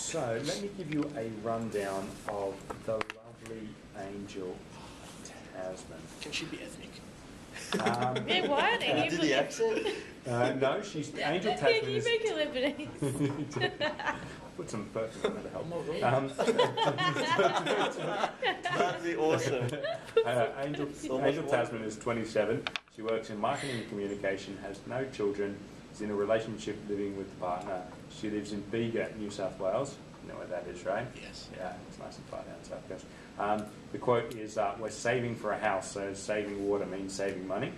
So let me give you a rundown of the lovely Angel Tasman. Can she be ethnic? Yeah, why aren't any Did the accent? No, she's Angel Tasman. Can you make it Lebanese? Put some perfume on it to help. That'd be awesome. Angel Tasman is 27. She works in marketing and communication, has no children, is in a relationship living with a partner. She lives in Bega, New South Wales. You know where that is, right? Yes. Yeah, it's nice and far down south coast. The quote is, we're saving for a house, so saving water means saving money.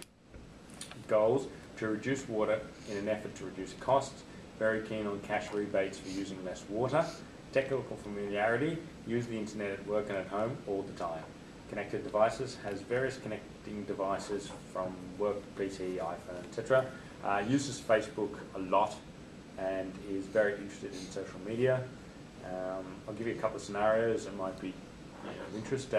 Goals: to reduce water in an effort to reduce costs. Very keen on cash rebates for using less water. Technical familiarity: use the internet at work and at home all the time. Connected devices: has various connecting devices from work, PC, iPhone, etc. Uses Facebook a lot and is very interested in social media. I'll give you a couple of scenarios that might be of interest.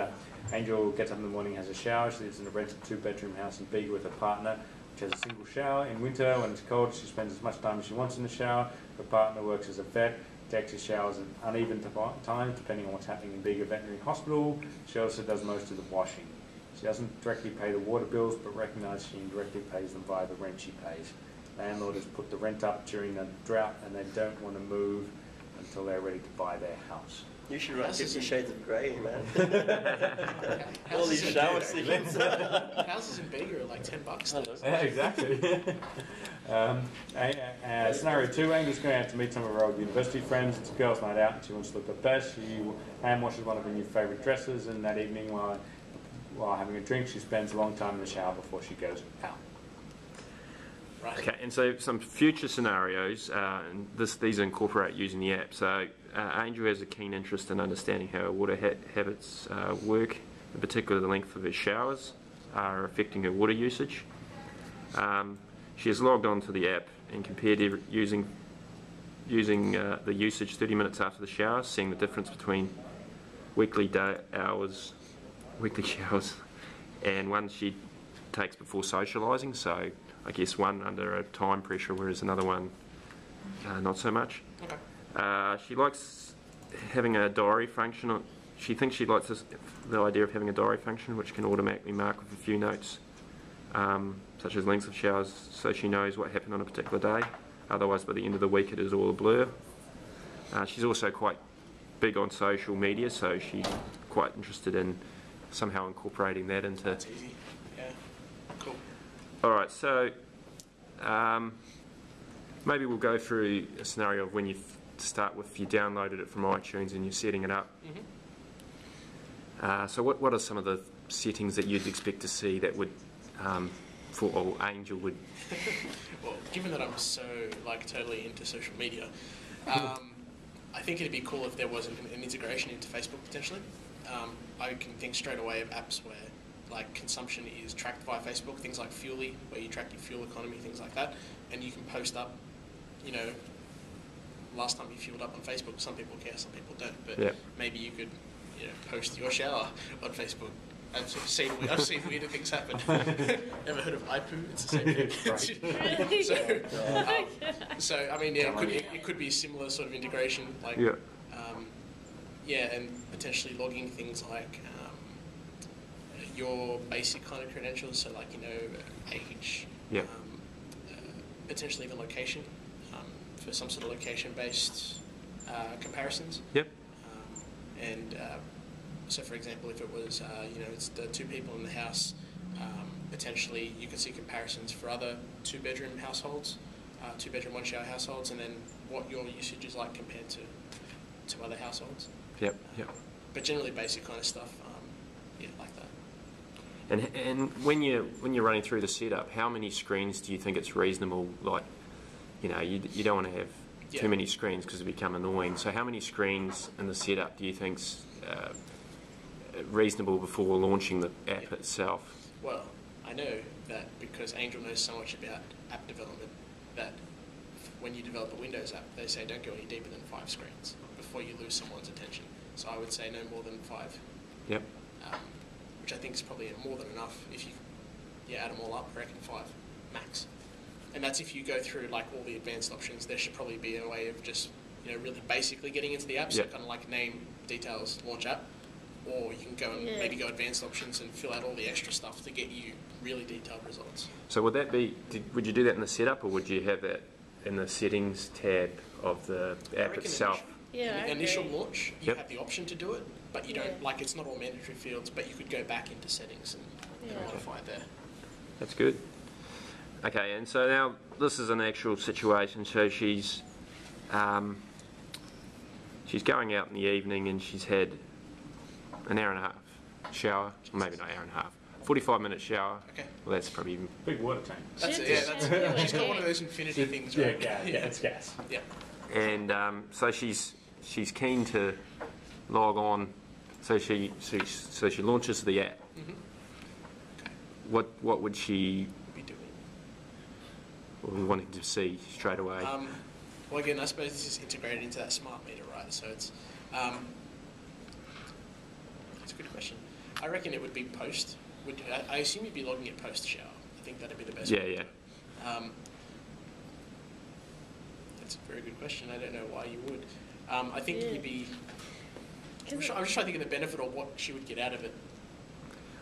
Angel gets up in the morning, has a shower. She lives in a rented 2-bedroom house in Bega with her partner, which has a single shower. In winter, when it's cold, she spends as much time as she wants in the shower. Her partner works as a vet, takes his showers at uneven times, depending on what's happening in Bega Veterinary Hospital. She also does most of the washing. She doesn't directly pay the water bills, but recognises she indirectly pays them via the rent she pays. Landlord has put the rent up during the drought, and they don't want to move until they're ready to buy their house. You should write 50 Shades of Grey, man. All these shower scenes. Houses in Bega are like $10. Yeah, exactly. Scenario 2, Angel's going out to meet some of her old university friends. It's a girls' night out and she wants to look her best. She hand washes one of her new favourite dresses, and that evening while having a drink, she spends a long time in the shower before she goes out. Right. Okay, and so some future scenarios, and these incorporate using the app. So Angel has a keen interest in understanding how her water habits work, in particular the length of her showers are affecting her water usage. She has logged on to the app and compared using the usage 30 minutes after the shower, seeing the difference between weekly showers and one she takes before socialising. So I guess one under a time pressure, whereas another one not so much. Okay. She likes having a diary function. She thinks she likes the idea of having a diary function which can automatically mark with a few notes, such as lengths of showers, so she knows what happened on a particular day. Otherwise, by the end of the week, it is all a blur. She's also quite big on social media, so she's quite interested in somehow incorporating that into... That's easy. Yeah. Cool. Alright, so maybe we'll go through a scenario of when you start with, you downloaded it from iTunes and you're setting it up. Mm-hmm. So what are some of the settings that you'd expect to see that would, or Angel would... Well, given that I'm so totally into social media, I think it'd be cool if there was an integration into Facebook potentially. I can think straight away of apps where consumption is tracked via Facebook, things like Fuely, where you track your fuel economy, things like that, and you can post up, last time you fueled up on Facebook. Some people care, some people don't, but maybe you could, post your shower on Facebook. I've seen weirder things happen. Never heard of iPoo? It's the same thing. So I mean, it could be a similar sort of integration, and potentially logging things like your basic kind of credentials, so age, potentially even location, for some sort of location-based comparisons. So, for example, if it was, it's the 2 people in the house, potentially you could see comparisons for other 2-bedroom households, 2-bedroom, 1-shower households, and then what your usage is like compared to other households. But generally basic kind of stuff, like that. And when you're running through the setup, how many screens do you think it's reasonable? You don't want to have too many screens because it become annoying. So how many screens in the setup do you think's reasonable before launching the app itself? Well, I know that because Angel knows so much about app development that when you develop a Windows app, they say don't go any deeper than 5 screens before you lose someone's attention. So I would say no more than 5. Which I think is probably more than enough. If you add them all up, I reckon 5 max. And that's if you go through all the advanced options. There should probably be a way of just really basically getting into the app, so Yep. kind of like name, details, launch app, or you can go and maybe go advanced options and fill out all the extra stuff to get you really detailed results. So would that be? Would you do that in the setup, or would you have that in the settings tab of the app itself? Initial launch, you Yep. have the option to do it, but you don't, like, it's not all mandatory fields, but you could go back into settings and modify it there. That's good. Okay, and so now this is an actual situation. So she's going out in the evening and she's had an hour and a half shower, or maybe not hour and a half, 45-minute shower. Okay. Well, that's probably even Big water tank. That's it, she's got one of those infinity things, Yeah, right? gas. Yeah, it's gas. Yeah. And so she's keen to log on. So she launches the app. Mm-hmm. What would she Be doing. be wanting to see straight away? Well, again, I suppose this is integrated into that smart meter, right? So it's that's a good question. I reckon it would be post. I assume you'd be logging it post shower. I think that'd be the best. Yeah, way. yeah. That's a very good question. I don't know why you would. I think you'd be. I'm just trying to think of the benefit of what she would get out of it.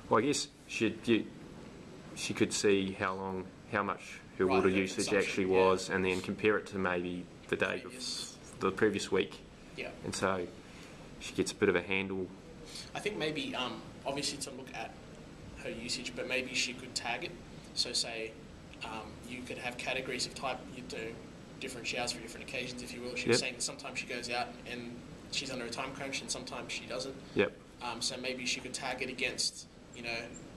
Well, I guess she could see how much her Right, water her usage consumption, actually yeah. was, and then compare it to maybe the day the previous week. Yeah. And so she gets a bit of a handle. I think maybe, obviously to look at her usage, but maybe she could tag it. So say you could have categories of type, you do different showers for different occasions, if you will. She was saying that sometimes she goes out and she's under a time crunch and sometimes she doesn't. Yep. So maybe she could tag it against,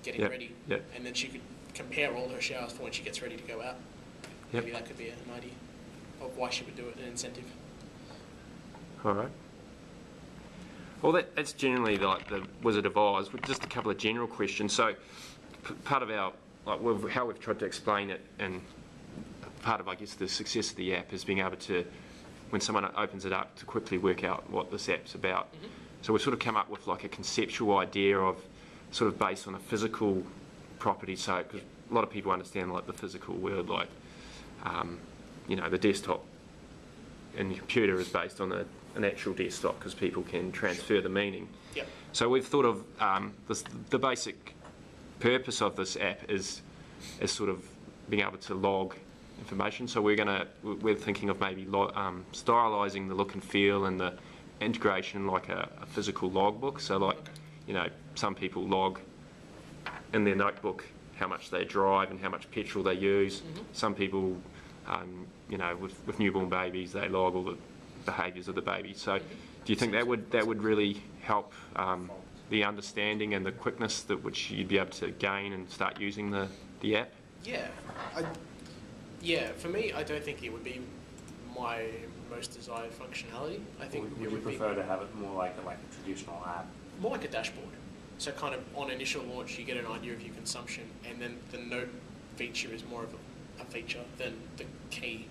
getting Yep. ready. Yep. And then she could compare all her showers for when she gets ready to go out. Yep. Maybe that could be an idea of why she would do it, an incentive. All right. Well, that's generally like the Wizard of Oz. With just a couple of general questions. So, part of our how we've tried to explain it, and part of I guess the success of the app is being able to, when someone opens it up, to quickly work out what this app's about. Mm-hmm. So we've sort of come up with like a conceptual idea of, sort of based on a physical property. So, because a lot of people understand like the physical world, like the desktop and the computer is based on an actual desktop because people can transfer the meaning. Yep. So we've thought of the basic purpose of this app is sort of being able to log information. So we're thinking of maybe stylising the look and feel and the integration like a physical logbook. So like some people log in their notebook how much they drive and how much petrol they use. Mm-hmm. Some people with newborn babies, they log all the behaviours of the baby. So do you think that would really help the understanding and the quickness that which you'd be able to gain and start using the app? Yeah. For me, I don't think it would be my most desired functionality. I think You it would would prefer to have it more like a traditional app. be more like a dashboard. So kind of on initial launch, you get an idea of your consumption, and then the note feature is more of a feature than the key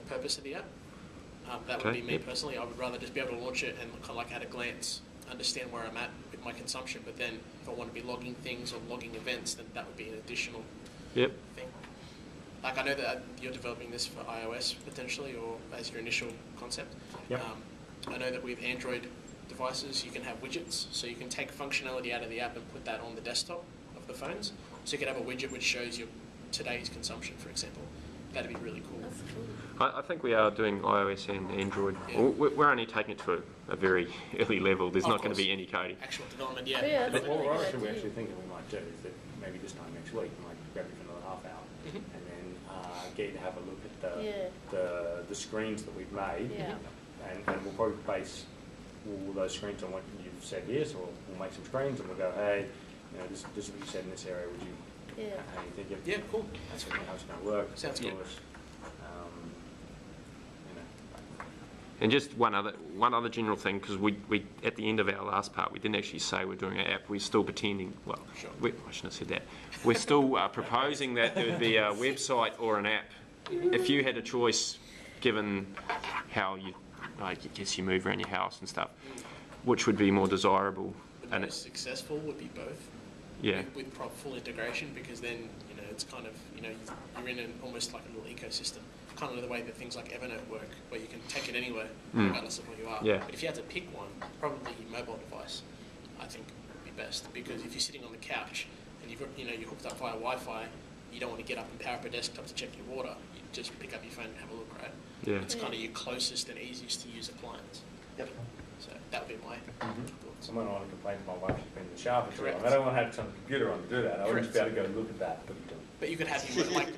purpose of the app. That would be me personally. I would rather just be able to launch it and kind of like at a glance understand where I'm at with my consumption. But then if I want to be logging things or logging events, then that would be an additional thing. Like I know that you're developing this for iOS potentially, or as your initial concept. Yep. I know that with Android devices you can have widgets, so you can take functionality out of the app and put that on the desktop of the phones. So you could have a widget which shows your today's consumption, for example. That'd be really cool. That's cool. I think we are doing iOS and Android. Yeah. We're only taking it to a very early level. There's not going to be any coding. Actual development, Yeah, But that's what a we're really good actually idea. thinking we might do is that maybe this time next week, we might grab you for another half hour, Mhm. and then get you to have a look at Yeah. the screens that we've made, Yeah. and we'll probably base all those screens on what you've said here. So we'll make some screens and we'll go, hey, this is what you said in this area. Would you? Yeah. How do you think it? Yeah, cool. That's How it's going to work? Sounds good. And just one other general thing, because we at the end of our last part we didn't actually say we're doing an app. We're still pretending. Well, Sure. I shouldn't have said that. We're still proposing that there would be a website or an app. If you had a choice, given how I guess you move around your house and stuff, which would be more desirable? The And most successful would be both. yeah, With full integration, because then it's kind of you're in almost like a little ecosystem. kind of the way that things like Evernote work, where you can take it anywhere, regardless of where you are. Yeah. But if you had to pick one, probably your mobile device, I think would be best, because if you're sitting on the couch and you're hooked up via Wi-Fi, you don't want to get up and power up a desktop to check your water. You just pick up your phone and have a look, right? Yeah. It's kind of your closest and easiest to use appliance. Yep. So that would be my thoughts. Someone want to complain to my wife she's been in the shower for too long. Correct. I don't want to have some computer on to do that. I would just be able to go look at that. But you could have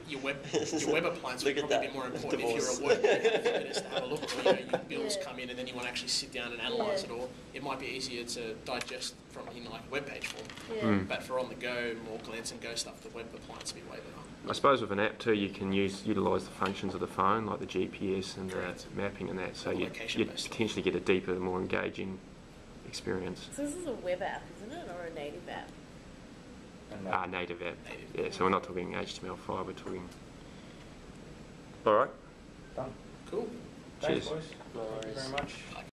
your web appliance would Look at probably that. be more important Divorce. if you're at work. You have 5 minutes to have a look, or your bills come in and then you want to actually sit down and analyse it all. It might be easier to digest from like a web page form. Yeah. But for on the go, more glance and go stuff, the web appliance would be way better. I suppose with an app too, you can utilise the functions of the phone, like the GPS and Correct. the mapping and that, so All you location-based. potentially get a deeper, more engaging experience. So this is a web app, isn't it, or a native app? And Native app. Native. Yeah, so we're not talking HTML5, we're talking... Alright. done. Cool. Thanks, Cheers. boys. Thank you very much.